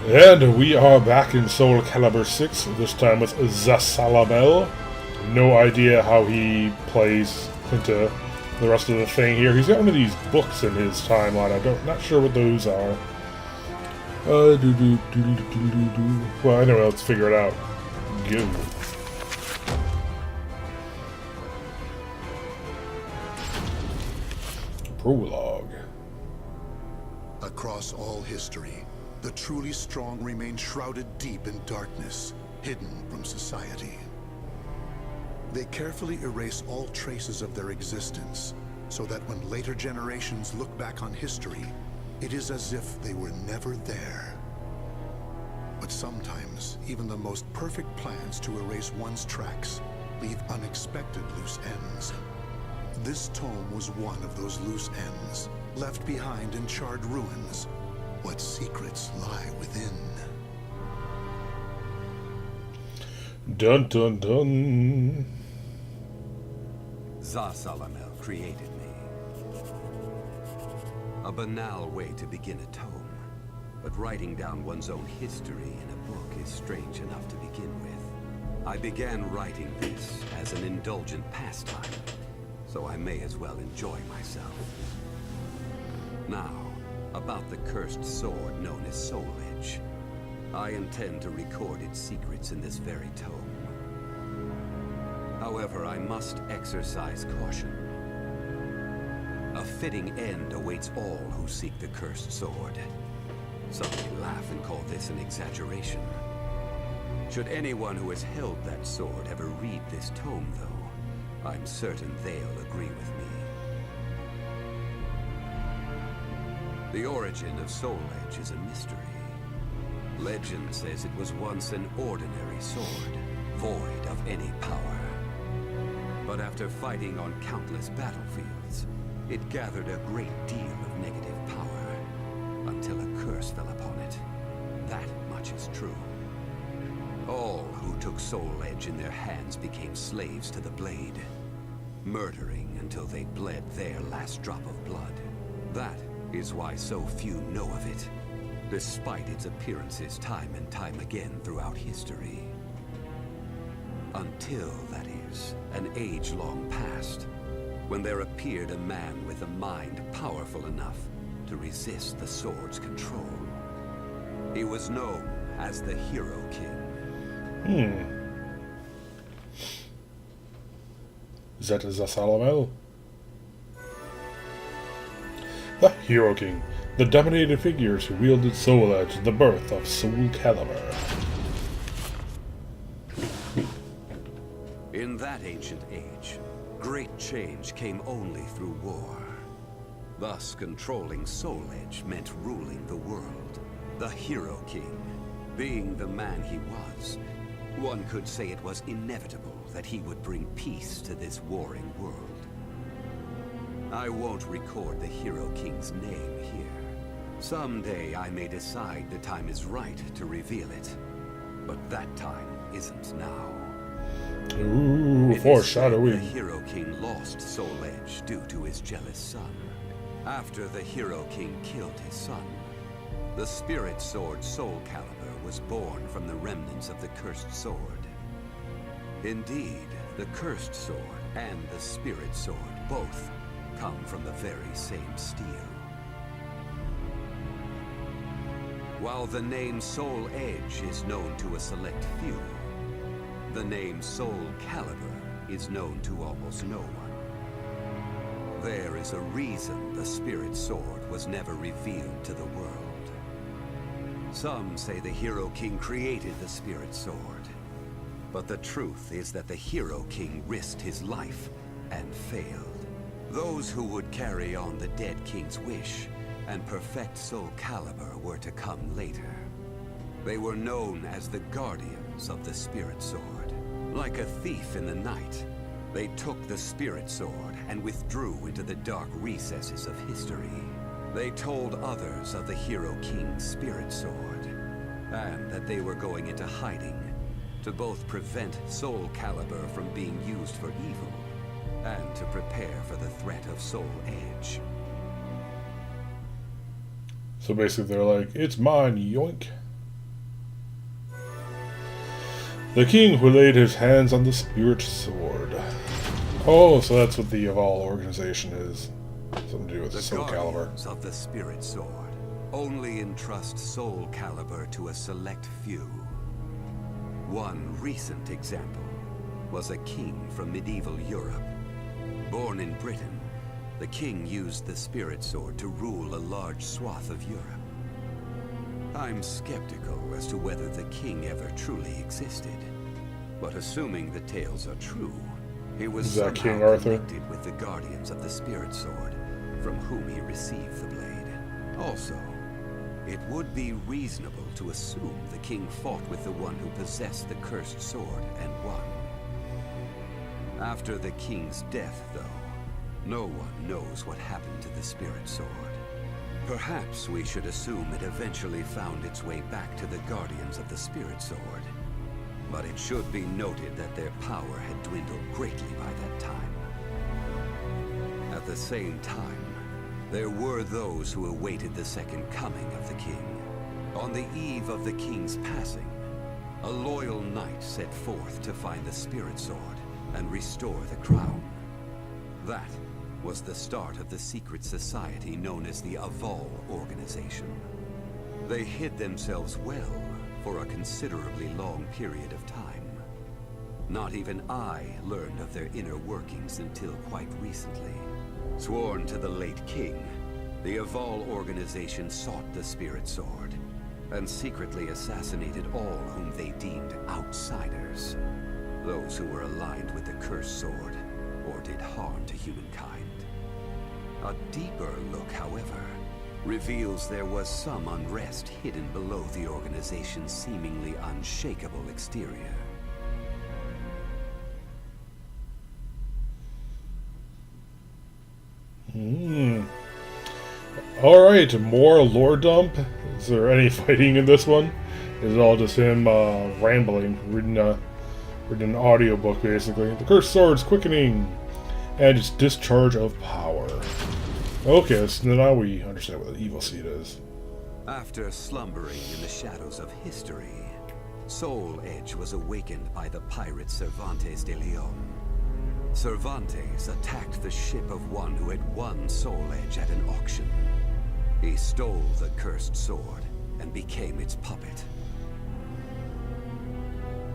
And we are back in Soul Calibur 6, this time with Zasalamel. No idea how he plays into the rest of the thing here. He's got one of these books in his timeline. Not sure what those are. Well, anyway, let's figure it out. Go. Prologue. Across all history, the truly strong remain shrouded deep in darkness, hidden from society. They carefully erase all traces of their existence, so that when later generations look back on history, it is as if they were never there. But sometimes, even the most perfect plans to erase one's tracks leave unexpected loose ends. This tome was one of those loose ends, left behind in charred ruins. What secrets lie within? Dun dun dun. Zasalamel created me. A banal way to begin a tome, but writing down one's own history in a book is strange enough to begin with. I began writing this as an indulgent pastime, so I may as well enjoy myself. Now, about the cursed sword known as Soul Edge. I intend to record its secrets in this very tome. However, I must exercise caution. A fitting end awaits all who seek the cursed sword. Some may laugh and call this an exaggeration. Should anyone who has held that sword ever read this tome, though, I'm certain they'll agree with me. The origin of Soul Edge is a mystery. Legend says it was once an ordinary sword, void of any power. But after fighting on countless battlefields, it gathered a great deal of negative power, until a curse fell upon it. That much is true. All who took Soul Edge in their hands became slaves to the blade, murdering until they bled their last drop of blood. That is why so few know of it, despite its appearances time and time again throughout history. Until, that is, an age-long past, when there appeared a man with a mind powerful enough to resist the sword's control. He was known as the Hero King. Is that Zasalamel? The Hero King, the dominated figures who wielded Soul Edge, the birth of Soul Calibur. In that ancient age, great change came only through war. Thus, controlling Soul Edge meant ruling the world. The Hero King, being the man he was, one could say it was inevitable that he would bring peace to this warring world. I won't record the Hero King's name here. Someday I may decide the time is right to reveal it. But that time isn't now. Ooh, It is foreshadowing. said the Hero King lost Soul Edge due to his jealous son. After the Hero King killed his son, the spirit sword Soul Calibur was born from the remnants of the cursed sword. Indeed, the cursed sword and the spirit sword both come from the very same steel. While the name Soul Edge is known to a select few, the name Soul Calibur is known to almost no one. There is a reason the spirit sword was never revealed to the world. Some say the Hero King created the spirit sword, but the truth is that the Hero King risked his life and failed. Those who would carry on the dead king's wish and perfect Soul Calibur were to come later. They were known as the Guardians of the Spirit Sword. Like a thief in the night, they took the Spirit Sword and withdrew into the dark recesses of history. They told others of the Hero King's Spirit Sword, and that they were going into hiding to both prevent Soul Calibur from being used for evil, and to prepare for the threat of Soul Edge. So basically they're like, it's mine, yoink. The king who laid his hands on the spirit sword. Oh, so that's what the Eval organization is. Something to do with The Soul Calibur. Guardians of the Spirit Sword only entrust Soul Calibur to a select few. One recent example was a king from medieval Europe. Born in Britain, the king used the Spirit Sword to rule a large swath of Europe. I'm skeptical as to whether the king ever truly existed, but assuming the tales are true, he was Is that somehow King Arthur? connected with the Guardians of the Spirit Sword, from whom he received the blade. Also, it would be reasonable to assume the king fought with the one who possessed the cursed sword and won. After the king's death, though, no one knows what happened to the Spirit Sword. Perhaps we should assume it eventually found its way back to the Guardians of the Spirit Sword. But it should be noted that their power had dwindled greatly by that time. At the same time, there were those who awaited the second coming of the king. On the eve of the king's passing, a loyal knight set forth to find the Spirit Sword and restore the crown. That was the start of the secret society known as the Eval organization. They hid themselves well for a considerably long period of time. Not even I learned of their inner workings until quite recently. Sworn to the late king, the Eval organization sought the Spirit Sword and secretly assassinated all whom they deemed outsiders. Those who were aligned with the cursed sword or did harm to humankind. A deeper look, however, reveals there was some unrest hidden below the organization's seemingly unshakable exterior. Alright, more lore dump. Is there any fighting in this one? Is it all just him rambling, reading an audiobook basically? The cursed sword's quickening and its discharge of power. Okay, so now we understand what the evil seed is. After slumbering in the shadows of history, Soul Edge was awakened by the pirate Cervantes de Leon. Cervantes attacked the ship of one who had won Soul Edge at an auction. He stole the cursed sword and became its puppet.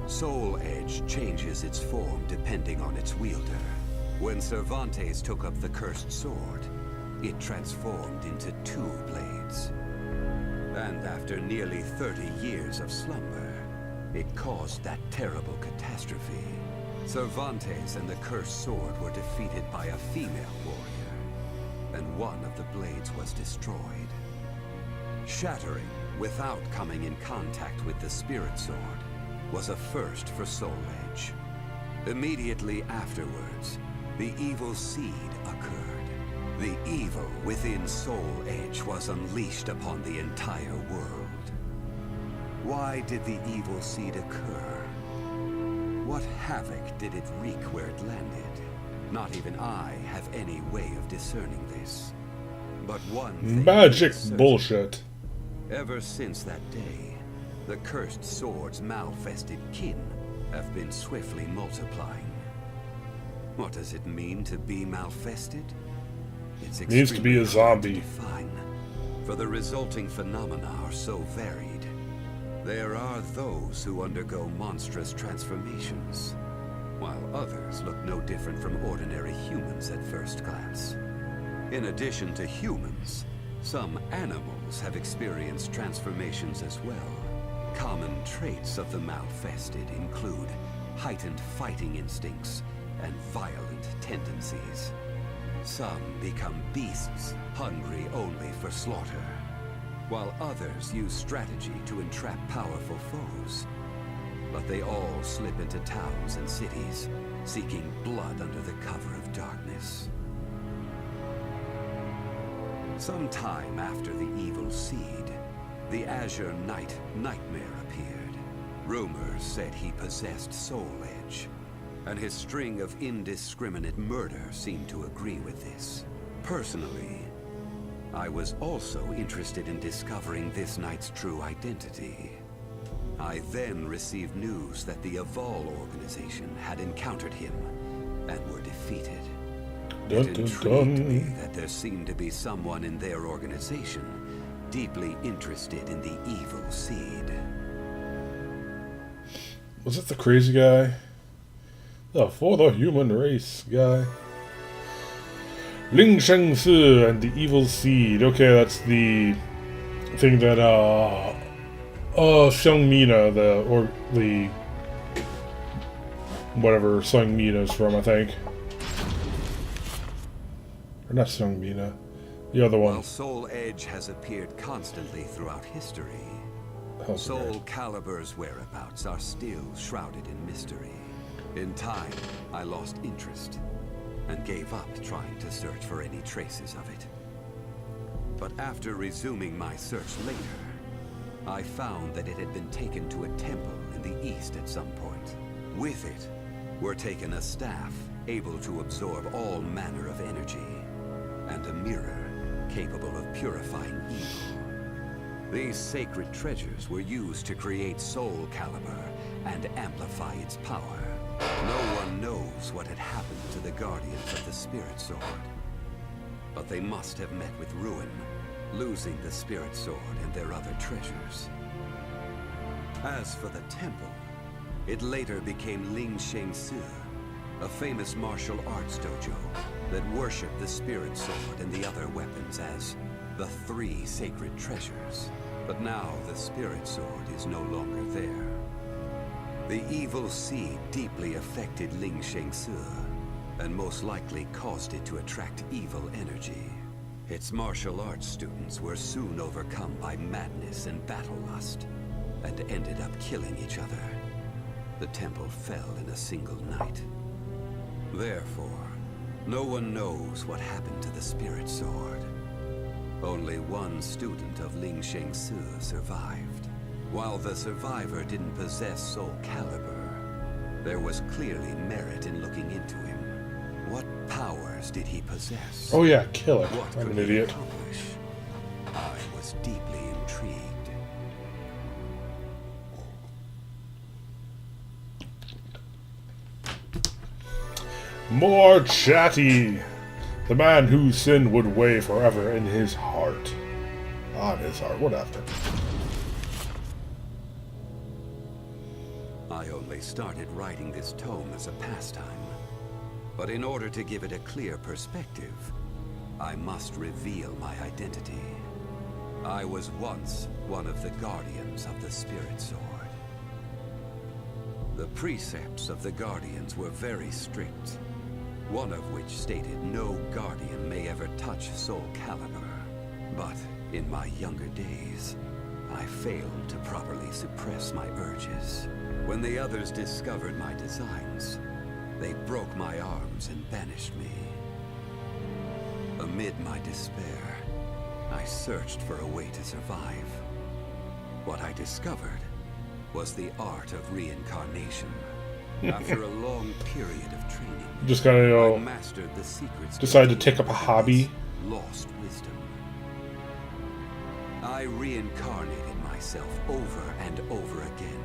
Soul Edge changes its form depending on its wielder. When Cervantes took up the cursed sword, it transformed into 2 blades. And after nearly 30 years of slumber, it caused that terrible catastrophe. Cervantes and the cursed sword were defeated by a female warrior, and one of the blades was destroyed. Shattering without coming in contact with the Spirit Sword was a first for Soul Edge. Immediately afterwards, the evil seed occurred. The evil within Soul Edge was unleashed upon the entire world. Why did the evil seed occur? What havoc did it wreak where it landed? Not even I have any way of discerning this. But one thing Magic is certain. bullshit. Ever since that day, the cursed sword's malfested kin have been swiftly multiplying. What does it mean to be malfested? It's Needs to be a extremely hard to zombie. define, for the resulting phenomena are so varied. There are those who undergo monstrous transformations, while others look no different from ordinary humans at first glance. In addition to humans, some animals have experienced transformations as well. Common traits of the malfested include heightened fighting instincts and violent tendencies. Some become beasts, hungry only for slaughter, while others use strategy to entrap powerful foes. But they all slip into towns and cities, seeking blood under the cover of darkness. Sometime after the evil seed, the Azure Knight Nightmare appeared. Rumors said he possessed Soul Edge, and his string of indiscriminate murder seemed to agree with this. Personally, I was also interested in discovering this knight's true identity. I then received news that the Aval organization had encountered him and were defeated. It intrigued me that there seemed to be someone in their organization deeply interested in the evil seed. Was it the crazy guy? The For the Human Race guy? Ling Shengsi and the Evil Seed. Okay, that's the thing that, Sung Mina, the whatever Sung Mina's from, I think. Or not Sung Mina. The other one. While Soul Edge has appeared constantly throughout history, Soul Calibur's whereabouts are still shrouded in mystery. In time, I lost interest and gave up trying to search for any traces of it. But after resuming my search later, I found that it had been taken to a temple in the east at some point. With it were taken a staff able to absorb all manner of energy, and a mirror capable of purifying evil. These sacred treasures were used to create Soul Calibur and amplify its power. No one knows what had happened to the Guardians of the Spirit Sword, but they must have met with ruin, losing the Spirit Sword and their other treasures. As for the temple, it later became Ling Shengsi, a famous martial arts dojo that worshipped the Spirit Sword and the other weapons as the three sacred treasures. But now the Spirit Sword is no longer there. The evil seed deeply affected Ling Shengsi, and most likely caused it to attract evil energy. Its martial arts students were soon overcome by madness and battle lust, and ended up killing each other. The temple fell in a single night. Therefore, no one knows what happened to the Spirit Sword. Only one student of Ling Shengsi survived. While the survivor didn't possess Soul Calibur, there was clearly merit in looking into him. What powers did he possess? Oh yeah, kill it. What I'm could an he idiot. accomplish? I was deeply intrigued. More chatty. The man whose sin would weigh forever in his heart. On his heart, whatever. I only started writing this tome as a pastime. But in order to give it a clear perspective, I must reveal my identity. I was once one of the Guardians of the Spirit Sword. The precepts of the Guardians were very strict, one of which stated no Guardian may ever touch Soul Calibur. But in my younger days, I failed to properly suppress my urges. When the others discovered my designs, they broke my arms and banished me. Amid my despair, I searched for a way to survive. What I discovered was the art of reincarnation. After a long period of training, Just gotta, I mastered the secrets. decide to take up a hobby. Lost wisdom. I reincarnated myself over and over again,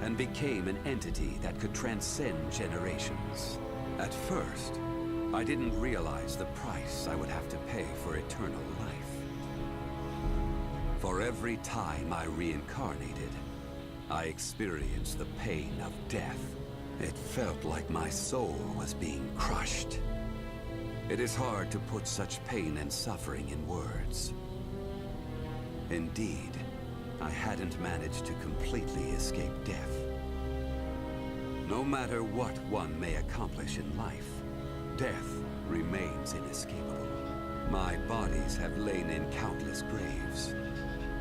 and became an entity that could transcend generations. At first, I didn't realize the price I would have to pay for eternal life. For every time I reincarnated, I experienced the pain of death. It felt like my soul was being crushed. It is hard to put such pain and suffering in words. Indeed, I hadn't managed to completely escape death. No matter what one may accomplish in life, death remains inescapable. My bodies have lain in countless graves,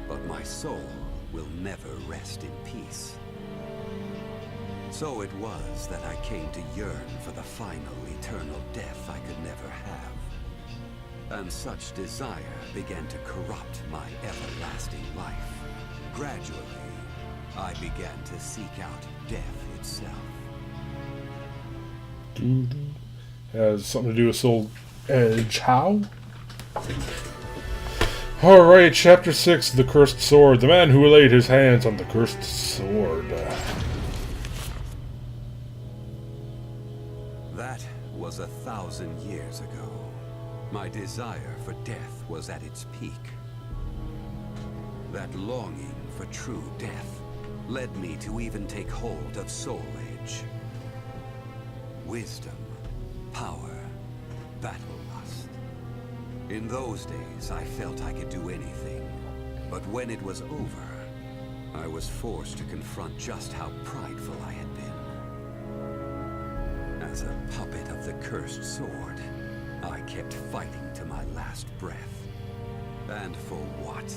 but my soul will never rest in peace. So it was that I came to yearn for the final eternal death I could never have. And such desire began to corrupt my everlasting life. Gradually, I began to seek out death itself. Has something to do with Soul Edge. How? Alright, Chapter 6, The Cursed Sword. The man who laid his hands on the cursed sword. That was 1,000 years ago. My desire for death was at its peak. That longing for true death led me to even take hold of Soul Edge. Wisdom, power, battle lust. In those days, I felt I could do anything. But when it was over, I was forced to confront just how prideful I had been. As a puppet of the cursed sword, I kept fighting to my last breath. And for what?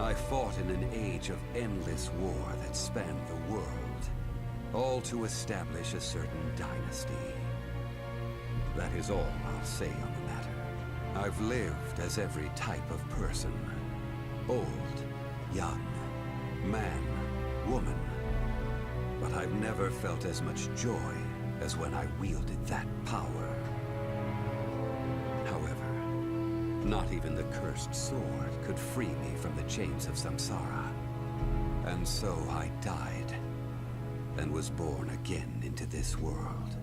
I fought in an age of endless war that spanned the world, all to establish a certain dynasty. That is all I'll say on the matter. I've lived as every type of person. Old, young, man, woman. But I've never felt as much joy as when I wielded that power. However, not even the cursed sword could free me from the chains of samsara. And so I died, and was born again into this world.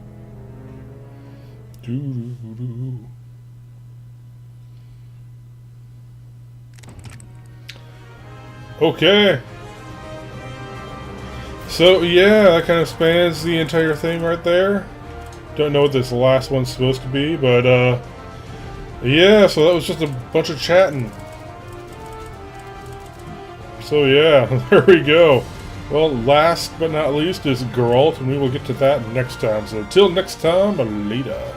Okay. So, yeah, that kind of spans the entire thing right there. Don't know what this last one's supposed to be, but, yeah, so that was just a bunch of chatting. So, yeah, there we go. Well, last but not least is Geralt, and we will get to that next time. So, until next time, later.